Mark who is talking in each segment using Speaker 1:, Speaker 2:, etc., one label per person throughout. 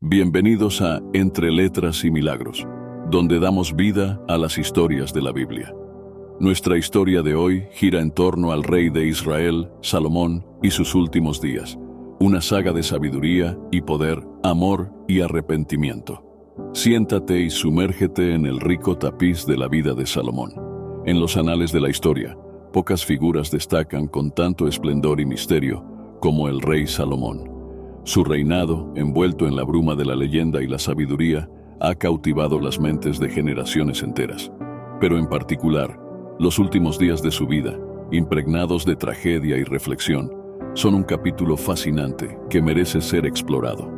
Speaker 1: Bienvenidos a Entre Letras y Milagros, donde damos vida a las historias de la Biblia. Nuestra historia de hoy gira en torno al rey de Israel, Salomón, y sus últimos días, una saga de sabiduría y poder, amor y arrepentimiento. Siéntate y sumérgete en el rico tapiz de la vida de Salomón. En los anales de la historia, pocas figuras destacan con tanto esplendor y misterio como el rey Salomón. Su reinado, envuelto en la bruma de la leyenda y la sabiduría, ha cautivado las mentes de generaciones enteras. Pero en particular, los últimos días de su vida, impregnados de tragedia y reflexión, son un capítulo fascinante que merece ser explorado.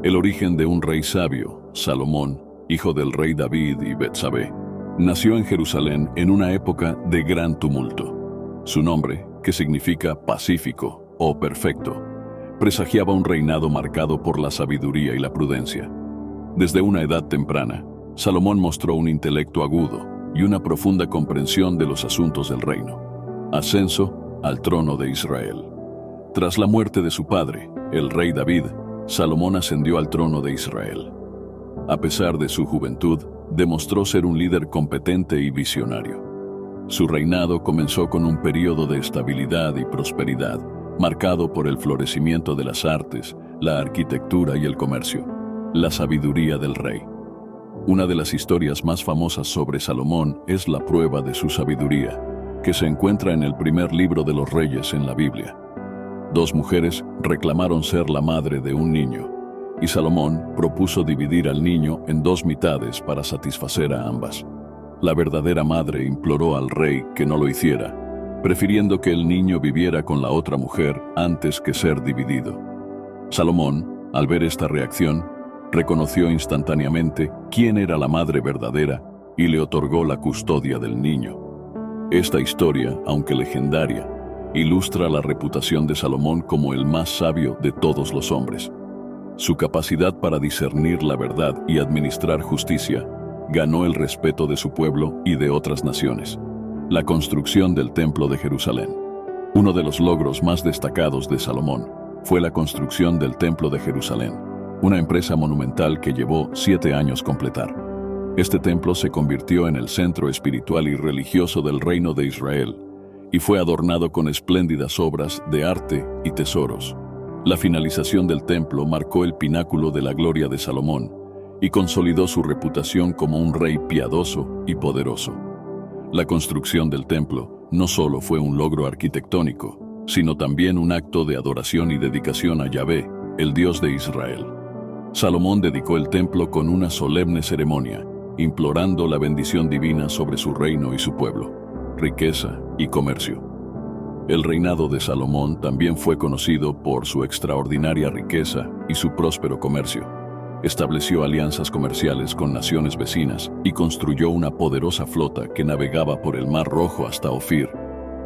Speaker 1: El origen de un rey sabio, Salomón, hijo del rey David y Betsabé, nació en Jerusalén en una época de gran tumulto. Su nombre, que significa pacífico o perfecto, presagiaba un reinado marcado por la sabiduría y la prudencia. Desde una edad temprana, Salomón mostró un intelecto agudo y una profunda comprensión de los asuntos del reino. Ascenso al trono de Israel. Tras la muerte de su padre, el rey David, Salomón ascendió al trono de Israel. A pesar de su juventud, demostró ser un líder competente y visionario. Su reinado comenzó con un período de estabilidad y prosperidad, marcado por el florecimiento de las artes, la arquitectura y el comercio, la sabiduría del rey. Una de las historias más famosas sobre Salomón es la prueba de su sabiduría, que se encuentra en el primer libro de los Reyes en la Biblia. Dos mujeres reclamaron ser la madre de un niño, y Salomón propuso dividir al niño en dos mitades para satisfacer a ambas. La verdadera madre imploró al rey que no lo hiciera, prefiriendo que el niño viviera con la otra mujer antes que ser dividido. Salomón, al ver esta reacción, reconoció instantáneamente quién era la madre verdadera y le otorgó la custodia del niño. Esta historia, aunque legendaria, ilustra la reputación de Salomón como el más sabio de todos los hombres. Su capacidad para discernir la verdad y administrar justicia ganó el respeto de su pueblo y de otras naciones. La construcción del Templo de Jerusalén. Uno de los logros más destacados de Salomón fue la construcción del Templo de Jerusalén, una empresa monumental que llevó 7 años completar. Este templo se convirtió en el centro espiritual y religioso del reino de Israel y fue adornado con espléndidas obras de arte y tesoros. La finalización del templo marcó el pináculo de la gloria de Salomón y consolidó su reputación como un rey piadoso y poderoso. La construcción del templo no solo fue un logro arquitectónico, sino también un acto de adoración y dedicación a Yahvé, el Dios de Israel. Salomón dedicó el templo con una solemne ceremonia, implorando la bendición divina sobre su reino y su pueblo, riqueza y comercio. El reinado de Salomón también fue conocido por su extraordinaria riqueza y su próspero comercio. Estableció alianzas comerciales con naciones vecinas y construyó una poderosa flota que navegaba por el Mar Rojo hasta Ofir,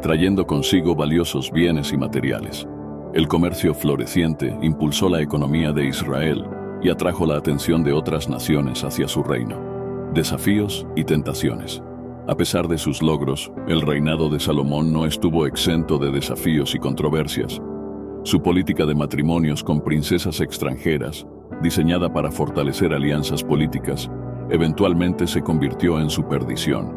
Speaker 1: trayendo consigo valiosos bienes y materiales. El comercio floreciente impulsó la economía de Israel y atrajo la atención de otras naciones hacia su reino. Desafíos y tentaciones. A pesar de sus logros, el reinado de Salomón no estuvo exento de desafíos y controversias. Su política de matrimonios con princesas extranjeras, diseñada para fortalecer alianzas políticas, eventualmente se convirtió en su perdición.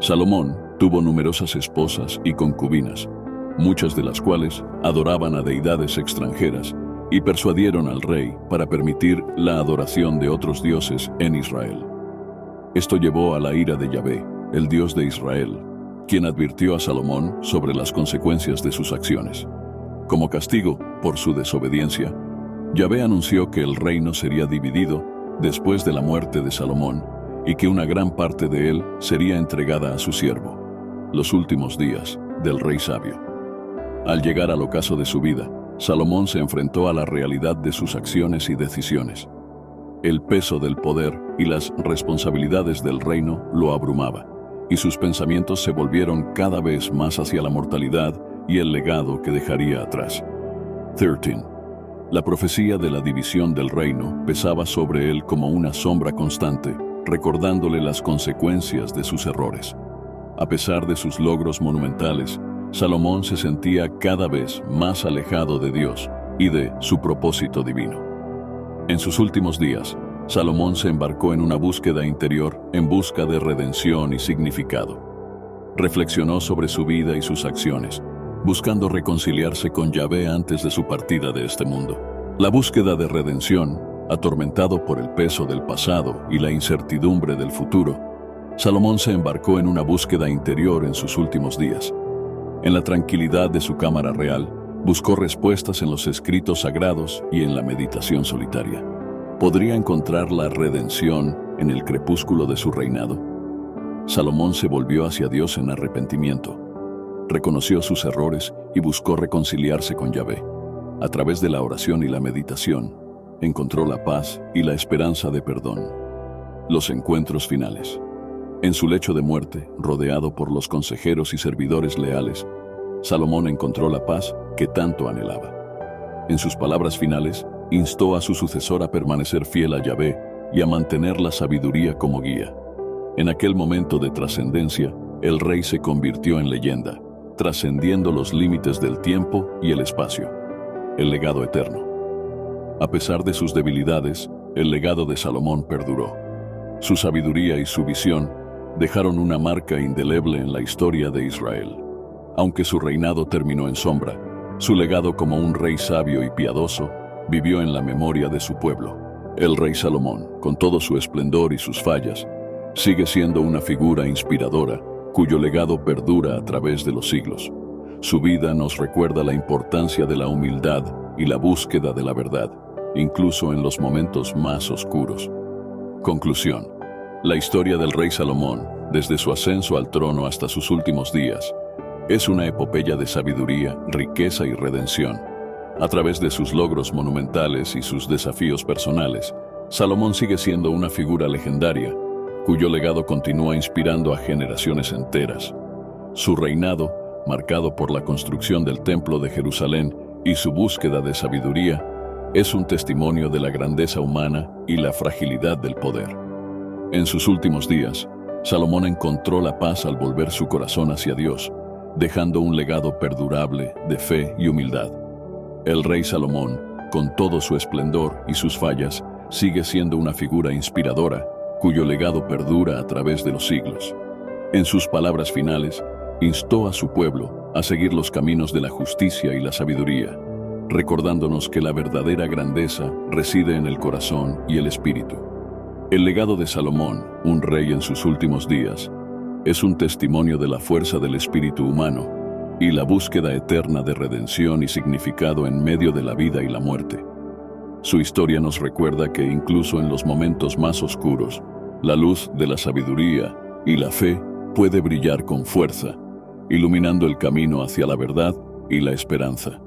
Speaker 1: Salomón tuvo numerosas esposas y concubinas, muchas de las cuales adoraban a deidades extranjeras y persuadieron al rey para permitir la adoración de otros dioses en Israel. Esto llevó a la ira de Yahvé, el Dios de Israel, quien advirtió a Salomón sobre las consecuencias de sus acciones. Como castigo por su desobediencia, Yahvé anunció que el reino sería dividido después de la muerte de Salomón y que una gran parte de él sería entregada a su siervo, los últimos días del rey sabio. Al llegar al ocaso de su vida, Salomón se enfrentó a la realidad de sus acciones y decisiones. El peso del poder y las responsabilidades del reino lo abrumaba, y sus pensamientos se volvieron cada vez más hacia la mortalidad y el legado que dejaría atrás. 13. La profecía de la división del reino pesaba sobre él como una sombra constante, recordándole las consecuencias de sus errores. A pesar de sus logros monumentales, Salomón se sentía cada vez más alejado de Dios y de su propósito divino. En sus últimos días, Salomón se embarcó en una búsqueda interior en busca de redención y significado. Reflexionó sobre su vida y sus acciones, buscando reconciliarse con Yahvé antes de su partida de este mundo. La búsqueda de redención, atormentado por el peso del pasado y la incertidumbre del futuro, Salomón se embarcó en una búsqueda interior en sus últimos días. En la tranquilidad de su cámara real, buscó respuestas en los escritos sagrados y en la meditación solitaria. ¿Podría encontrar la redención en el crepúsculo de su reinado? Salomón se volvió hacia Dios en arrepentimiento. Reconoció sus errores y buscó reconciliarse con Yahvé. A través de la oración y la meditación, encontró la paz y la esperanza de perdón. Los encuentros finales. En su lecho de muerte, rodeado por los consejeros y servidores leales, Salomón encontró la paz que tanto anhelaba. En sus palabras finales, instó a su sucesor a permanecer fiel a Yahvé y a mantener la sabiduría como guía. En aquel momento de trascendencia, el rey se convirtió en leyenda, trascendiendo los límites del tiempo y el espacio. El legado eterno. A pesar de sus debilidades, el legado de Salomón perduró. Su sabiduría y su visión dejaron una marca indeleble en la historia de Israel. Aunque su reinado terminó en sombra, su legado como un rey sabio y piadoso vivió en la memoria de su pueblo. El rey Salomón, con todo su esplendor y sus fallas, sigue siendo una figura inspiradora cuyo legado perdura a través de los siglos. Su vida nos recuerda la importancia de la humildad y la búsqueda de la verdad, incluso en los momentos más oscuros. Conclusión. La historia del rey Salomón, desde su ascenso al trono hasta sus últimos días, es una epopeya de sabiduría, riqueza y redención. A través de sus logros monumentales y sus desafíos personales, Salomón sigue siendo una figura legendaria, cuyo legado continúa inspirando a generaciones enteras. Su reinado, marcado por la construcción del Templo de Jerusalén y su búsqueda de sabiduría, es un testimonio de la grandeza humana y la fragilidad del poder. En sus últimos días, Salomón encontró la paz al volver su corazón hacia Dios, dejando un legado perdurable de fe y humildad. El rey Salomón, con todo su esplendor y sus fallas, sigue siendo una figura inspiradora, cuyo legado perdura a través de los siglos. En sus palabras finales, instó a su pueblo a seguir los caminos de la justicia y la sabiduría, recordándonos que la verdadera grandeza reside en el corazón y el espíritu. El legado de Salomón, un rey en sus últimos días, es un testimonio de la fuerza del espíritu humano y la búsqueda eterna de redención y significado en medio de la vida y la muerte. Su historia nos recuerda que incluso en los momentos más oscuros, la luz de la sabiduría y la fe puede brillar con fuerza, iluminando el camino hacia la verdad y la esperanza.